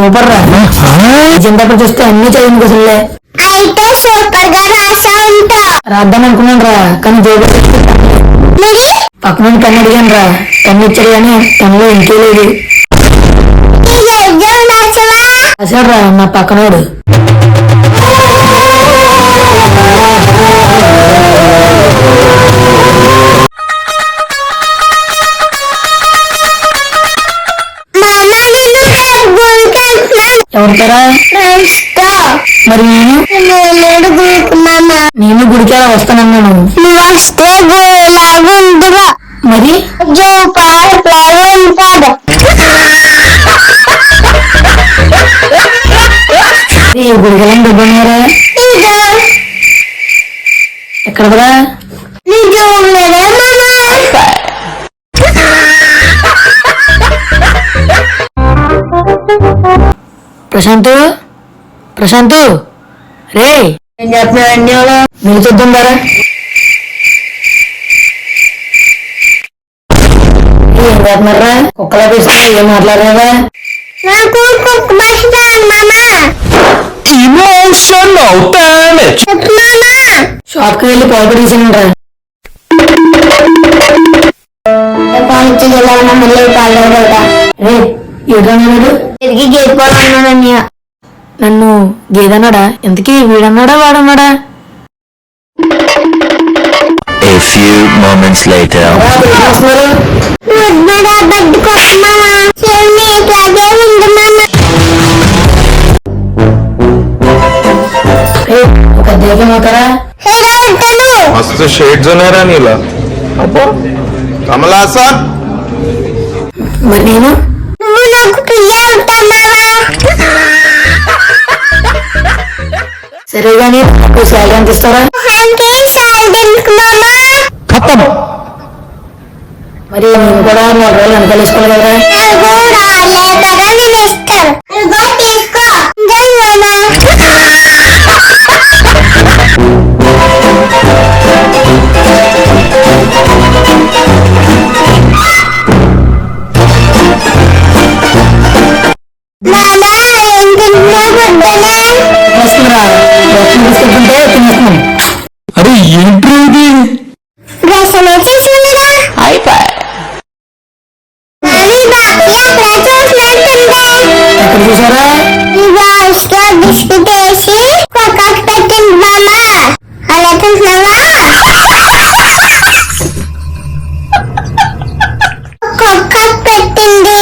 Super రా. చిన్నప్పుడు చూస్తే అన్ని చదివింది అసలే. అయితే సూపర్ గా రాసా ఉంటా. రాద్దాం అనుకున్నాను రా, కానీ జోబు పక్కన పెన్ను అడిగాను రా, పెన్ను ఇచ్చాడు కానీ పెన్నులో ఇంకే లేదు. రాశాడు రా నా పక్కనోడు. ఎవరితారా? మరి నేను గుడికి అలా వస్తానన్నాను. మరి గుడికి వెళ్ళండి డబ్బు ఉన్నారా? ఎక్కడ కూడా ప్రశాంత్ ప్రశాంత్ రే ఏం చేస్తున్నాడు? మీరు చూద్దాం దారా. ఏం చేస్తున్నారా? కుక్కలా తీసుకో, ఏం మాట్లాడలేదా? షాప్ కి వెళ్ళి పాలు తీసాను రా. తిరిగి గేసుకోవాలన్నాడన్నయ్య. నన్ను గేదన్నాడా? ఎందుకీ వీడన్నాడా వాడన్నాడా? A few moments later. मस्त शेड जो नाही राणीला कमला असा మరి నేను సరే గానీ శాలరీ ఎంత ఇస్తారా? మరి నేను కూడా 4 రోజులు వెనకాల వేసుకోవాలి కదా. अरे ఏంట్రా ఇది? ఎక్కడ చూసారా? బిస్కెట్ వేసి కుక్కకు పెట్టింది మామ. అలా చూసినావా? కుక్కకు పెట్టింది.